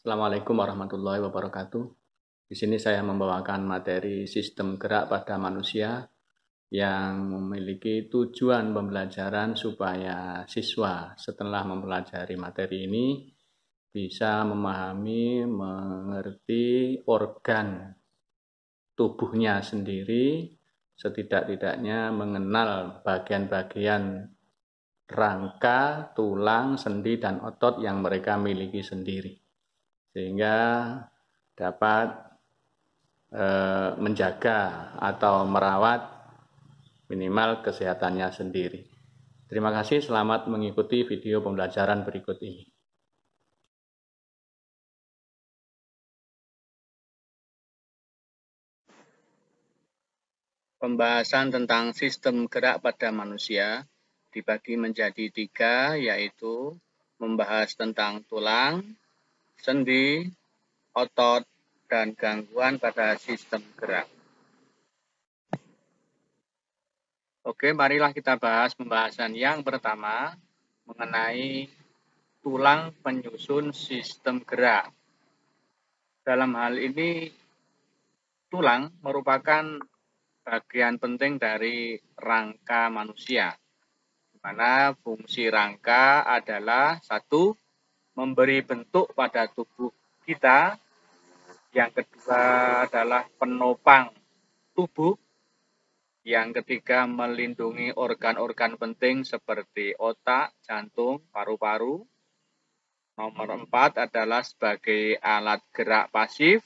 Assalamualaikum warahmatullahi wabarakatuh. Di sini saya membawakan materi sistem gerak pada manusia yang memiliki tujuan pembelajaran supaya siswa setelah mempelajari materi ini bisa memahami, mengerti organ tubuhnya sendiri, setidak-tidaknya mengenal bagian-bagian rangka, tulang, sendi, dan otot yang mereka miliki sendiri, sehingga dapat menjaga atau merawat minimal kesehatannya sendiri. Terima kasih, selamat mengikuti video pembelajaran berikut ini. Pembahasan tentang sistem gerak pada manusia dibagi menjadi 3, yaitu membahas tentang tulang, sendi, otot, dan gangguan pada sistem gerak. Oke, marilah kita bahas pembahasan yang pertama mengenai tulang penyusun sistem gerak. Dalam hal ini, tulang merupakan bagian penting dari rangka manusia, di mana fungsi rangka adalah 1. Memberi bentuk pada tubuh kita, yang kedua adalah penopang tubuh, yang ketiga melindungi organ-organ penting seperti otak, jantung, paru-paru. Nomor 4 adalah sebagai alat gerak pasif.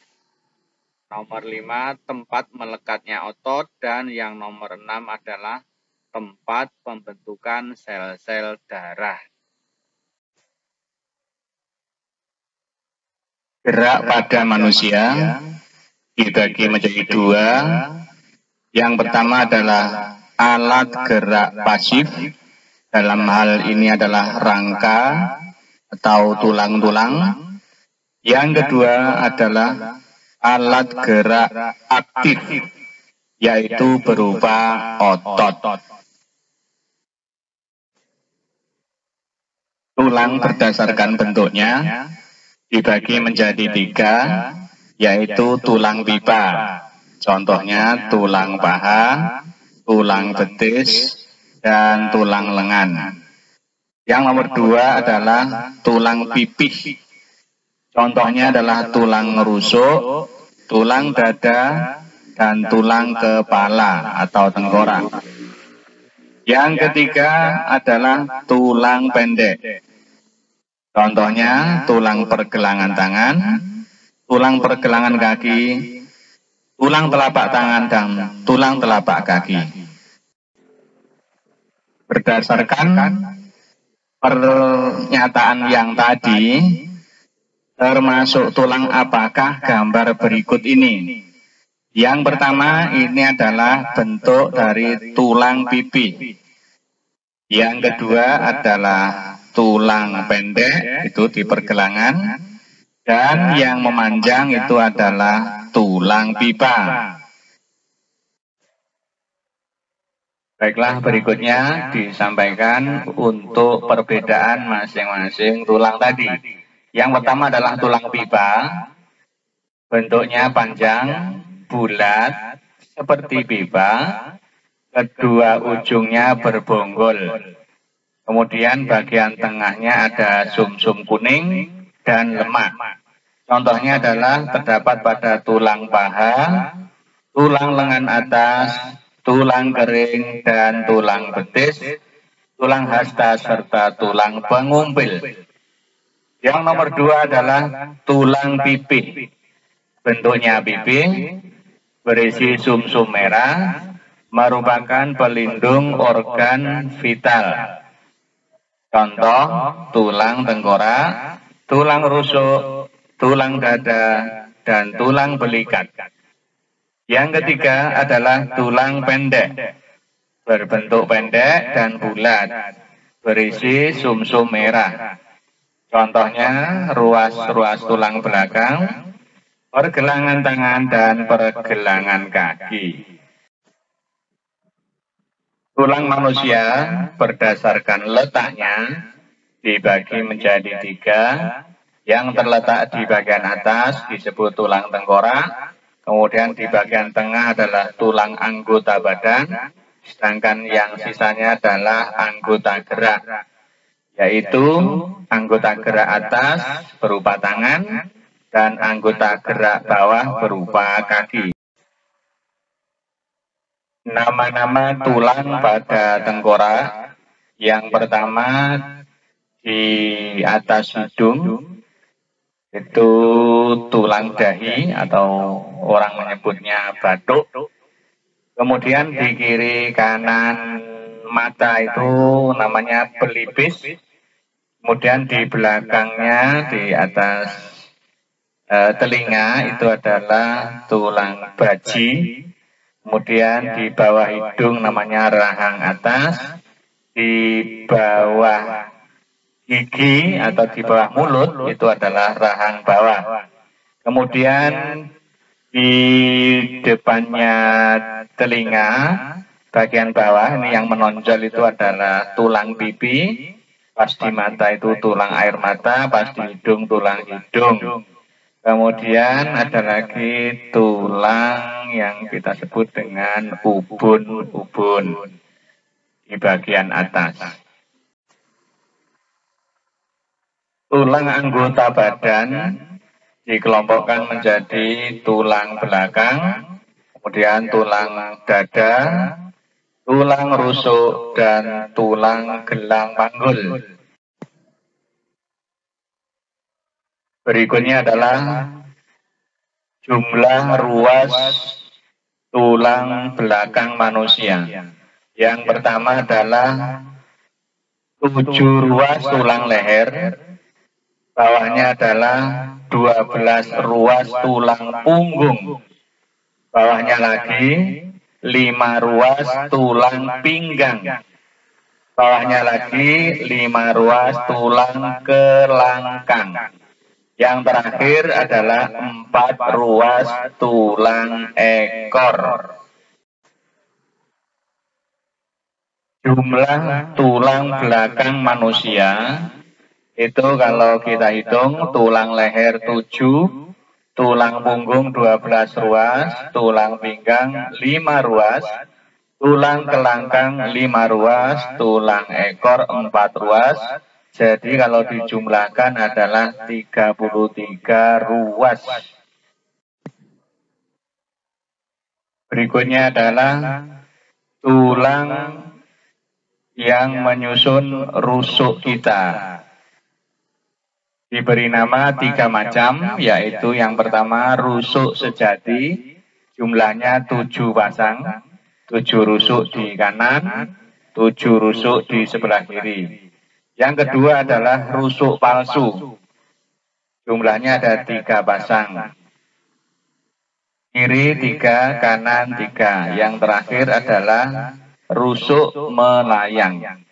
Nomor 5 tempat melekatnya otot, dan yang nomor 6 adalah tempat pembentukan sel-sel darah. Gerak pada manusia dibagi menjadi 2. Yang pertama adalah alat gerak pasif. Dalam hal ini adalah rangka atau tulang-tulang. Yang kedua adalah alat gerak aktif, yaitu berupa otot. Tulang berdasarkan bentuknya dibagi menjadi 3, yaitu tulang pipa. Contohnya tulang paha, tulang betis, dan tulang lengan. Yang nomor 2 adalah tulang pipih. Contohnya adalah tulang rusuk, tulang dada, dan tulang kepala atau tengkorak. Yang ketiga adalah tulang pendek. Contohnya tulang pergelangan tangan, tulang pergelangan kaki, tulang telapak tangan, dan tulang telapak kaki. Berdasarkan pernyataan yang tadi, termasuk tulang apakah gambar berikut ini? Yang pertama, ini adalah bentuk dari tulang pipih. Yang kedua adalah tulang pendek, itu di pergelangan. Dan yang memanjang itu adalah tulang pipa. Baiklah, berikutnya disampaikan untuk perbedaan masing-masing tulang tadi. Yang pertama adalah tulang pipa. Bentuknya panjang, bulat, seperti pipa. Kedua ujungnya berbonggol. Kemudian bagian tengahnya ada sumsum kuning dan lemak. Contohnya adalah terdapat pada tulang paha, tulang lengan atas, tulang kering, dan tulang betis, tulang hasta, serta tulang pengumpil. Yang nomor 2 adalah tulang pipih. Bentuknya pipih, berisi sumsum merah, merupakan pelindung organ vital. Contoh, tulang tengkorak, tulang rusuk, tulang dada, dan tulang belikat. Yang ketiga adalah tulang pendek, berbentuk pendek dan bulat, berisi sumsum merah. Contohnya ruas-ruas tulang belakang, pergelangan tangan, dan pergelangan kaki. Tulang manusia berdasarkan letaknya dibagi menjadi 3, Yang terletak di bagian atas disebut tulang tengkorak, kemudian di bagian tengah adalah tulang anggota badan, sedangkan yang sisanya adalah anggota gerak, yaitu anggota gerak atas berupa tangan dan anggota gerak bawah berupa kaki. Nama-nama tulang pada tengkorak, yang pertama di atas hidung itu tulang dahi atau orang menyebutnya batuk. Kemudian di kiri kanan mata itu namanya pelipis. Kemudian di belakangnya di atas telinga itu adalah tulang baji. Kemudian di bawah hidung namanya rahang atas. Di bawah gigi atau di bawah mulut itu adalah rahang bawah. Kemudian di depannya telinga bagian bawah ini yang menonjol itu adalah tulang pipi. Pas di mata itu tulang air mata, pas di hidung tulang hidung. Kemudian ada lagi tulang yang kita sebut dengan ubun-ubun di bagian atas. Tulang anggota badan dikelompokkan menjadi tulang belakang, kemudian tulang dada, tulang rusuk, dan tulang gelang panggul. Berikutnya adalah jumlah ruas tulang belakang manusia. Yang pertama adalah 7 ruas tulang leher. Bawahnya adalah 12 ruas tulang punggung. Bawahnya lagi 5 ruas tulang pinggang. Bawahnya lagi 5 ruas tulang kelangkang. Yang terakhir adalah 4 ruas tulang ekor. Jumlah tulang belakang manusia itu kalau kita hitung tulang leher 7, tulang punggung 12 ruas, tulang pinggang 5 ruas, tulang kelangkang 5 ruas, tulang ekor 4 ruas. Jadi kalau dijumlahkan adalah 33 ruas. Berikutnya adalah tulang yang menyusun rusuk kita. Diberi nama 3 macam, yaitu yang pertama rusuk sejati, jumlahnya 7 pasang, 7 rusuk di kanan, 7 rusuk di sebelah kiri. Yang kedua adalah rusuk palsu, jumlahnya ada 3 pasang, kiri 3, kanan 3. Yang terakhir adalah rusuk melayang.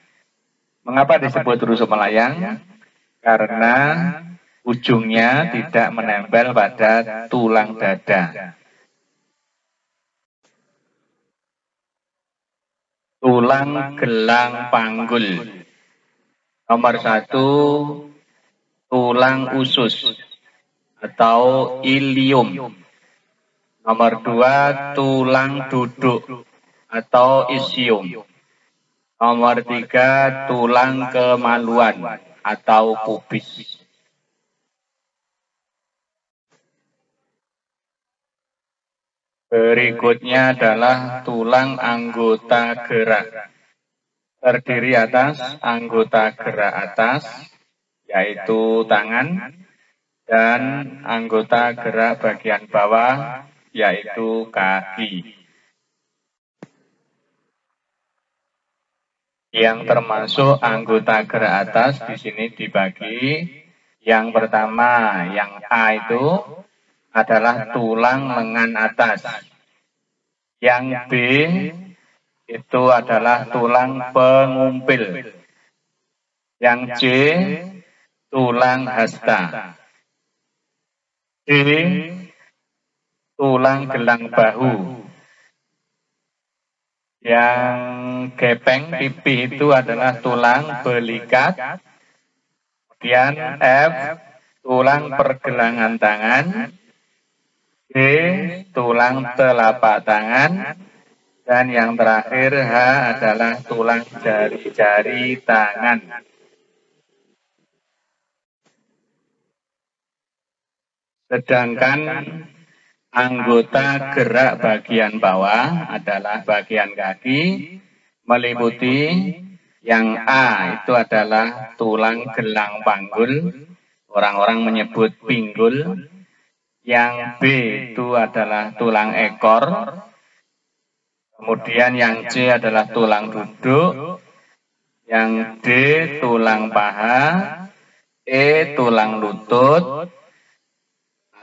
Mengapa disebut rusuk melayang? Karena ujungnya tidak menempel pada tulang dada. Tulang gelang panggul. Nomor 1, tulang usus atau ilium. Nomor 2, tulang duduk atau isium. Nomor 3, tulang kemaluan atau pubis. Berikutnya adalah tulang anggota gerak. Terdiri atas anggota gerak atas, yaitu tangan, dan anggota gerak bagian bawah, yaitu kaki. Yang termasuk anggota gerak atas di sini dibagi. Yang pertama, yang A itu adalah tulang lengan atas. Yang B itu adalah tulang pengumpil. Yang C tulang hasta. D tulang gelang bahu. Yang gepeng pipi itu adalah tulang belikat. Kemudian F tulang pergelangan tangan, D. tulang telapak tangan, dan yang terakhir H adalah tulang jari-jari tangan. Sedangkan anggota gerak bagian bawah adalah bagian kaki, meliputi yang A itu adalah tulang gelang panggul, orang-orang menyebut pinggul. Yang B itu adalah tulang ekor, kemudian yang C adalah tulang duduk, yang D tulang paha, E tulang lutut,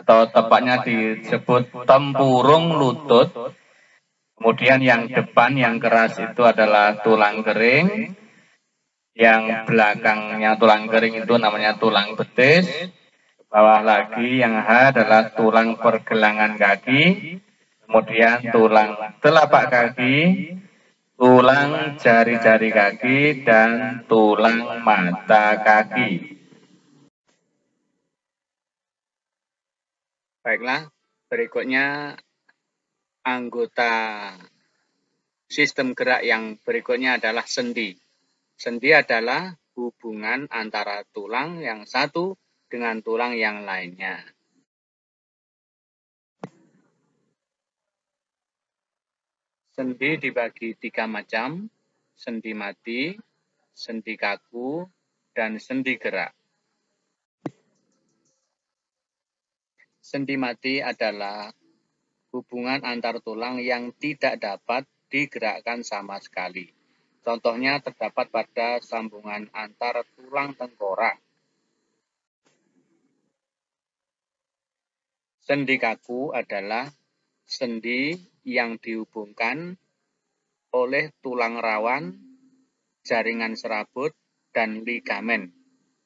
atau tepatnya disebut tempurung lutut. Kemudian yang depan yang keras itu adalah tulang kering, yang belakangnya tulang kering itu namanya tulang betis. Bawah lagi yang H adalah tulang pergelangan kaki, kemudian tulang telapak kaki, tulang jari-jari kaki, dan tulang mata kaki. Baiklah, berikutnya anggota sistem gerak yang berikutnya adalah sendi. Sendi adalah hubungan antara tulang yang satu dengan tulang yang lainnya. Sendi dibagi 3 macam, sendi mati, sendi kaku, dan sendi gerak. Sendi mati adalah hubungan antar tulang yang tidak dapat digerakkan sama sekali. Contohnya terdapat pada sambungan antar tulang tengkorak. Sendi kaku adalah sendi yang dihubungkan oleh tulang rawan, jaringan serabut, dan ligamen,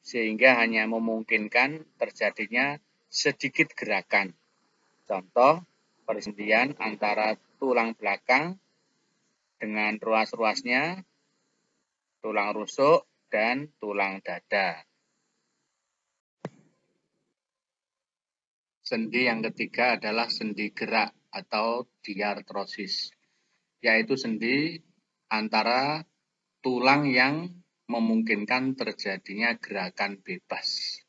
sehingga hanya memungkinkan terjadinya sedikit gerakan. Contoh, persendian antara tulang belakang dengan ruas-ruasnya, tulang rusuk, dan tulang dada. Sendi yang ketiga adalah sendi gerak atau diartrosis, yaitu sendi antara tulang yang memungkinkan terjadinya gerakan bebas.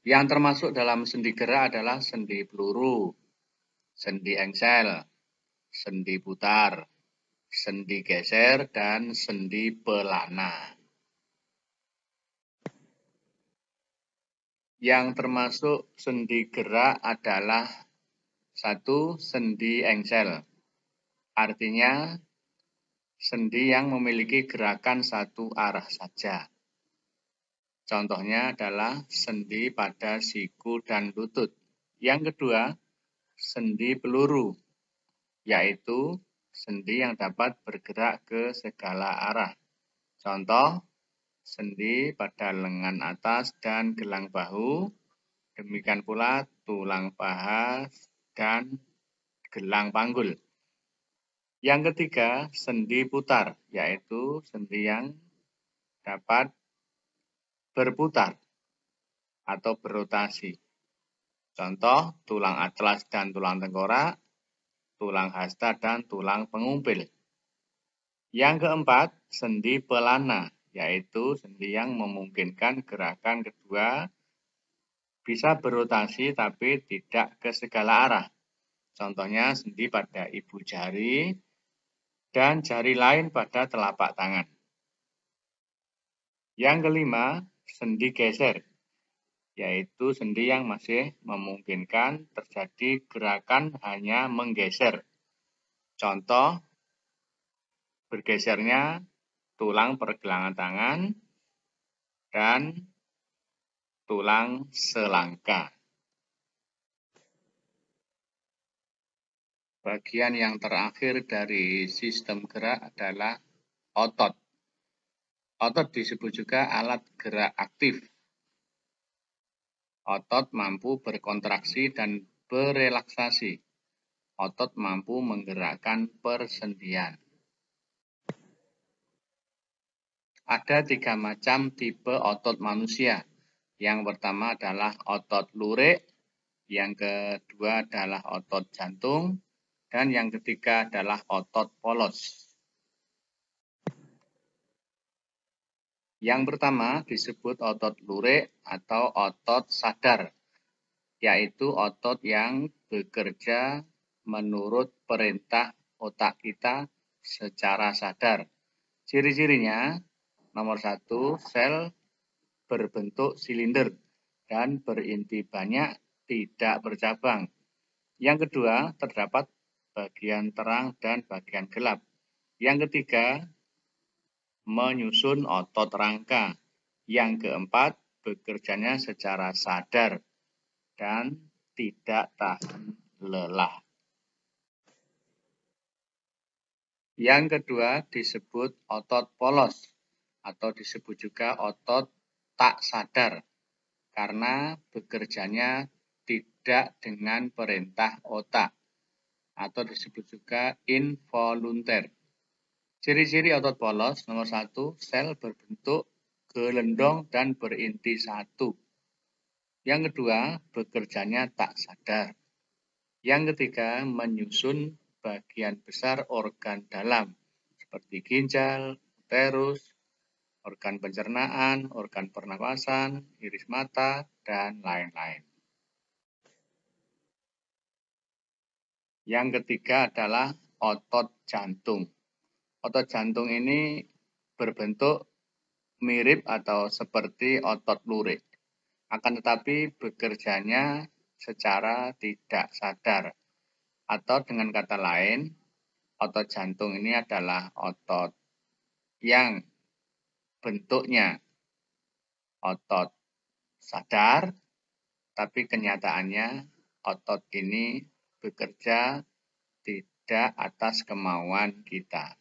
Yang termasuk dalam sendi gerak adalah sendi peluru, sendi engsel, sendi putar, sendi geser, dan sendi pelana. Yang termasuk sendi gerak adalah 1. Sendi engsel. Artinya sendi yang memiliki gerakan satu arah saja. Contohnya adalah sendi pada siku dan lutut. Yang kedua, sendi peluru, yaitu sendi yang dapat bergerak ke segala arah. Contoh, sendi pada lengan atas dan gelang bahu, demikian pula tulang paha dan gelang panggul. Yang ketiga, sendi putar, yaitu sendi yang dapat berputar atau berotasi. Contoh, tulang atlas dan tulang tengkorak, tulang hasta dan tulang pengumpil. Yang keempat, sendi pelana, yaitu sendi yang memungkinkan gerakan kedua bisa berotasi tapi tidak ke segala arah. Contohnya sendi pada ibu jari dan jari lain pada telapak tangan. Yang kelima, sendi geser, yaitu sendi yang masih memungkinkan terjadi gerakan hanya menggeser. Contoh, bergesernya tulang pergelangan tangan dan tulang selangka. Bagian yang terakhir dari sistem gerak adalah otot. Otot disebut juga alat gerak aktif. Otot mampu berkontraksi dan berelaksasi. Otot mampu menggerakkan persendian. Ada 3 macam tipe otot manusia. Yang pertama adalah otot lurik, yang kedua adalah otot jantung, dan yang ketiga adalah otot polos. Yang pertama disebut otot lurik atau otot sadar, yaitu otot yang bekerja menurut perintah otak kita secara sadar. Ciri-cirinya, nomor 1, sel berbentuk silinder dan berinti banyak, tidak bercabang. Yang kedua, terdapat bagian terang dan bagian gelap. Yang ketiga, menyusun otot rangka. Yang keempat, bekerjanya secara sadar dan tidak tahan lelah. Yang kedua disebut otot polos atau disebut juga otot tak sadar karena bekerjanya tidak dengan perintah otak atau disebut juga involunter. Ciri-ciri otot polos, nomor 1, sel berbentuk gelendong dan berinti satu. Yang kedua, bekerjanya tak sadar. Yang ketiga, menyusun bagian besar organ dalam, seperti ginjal, uterus, organ pencernaan, organ pernapasan, iris mata, dan lain-lain. Yang ketiga adalah otot jantung. Otot jantung ini berbentuk mirip atau seperti otot lurik. Akan tetapi bekerjanya secara tidak sadar. Atau dengan kata lain, otot jantung ini adalah otot yang bentuknya otot sadar, tapi kenyataannya otot ini bekerja tidak atas kemauan kita.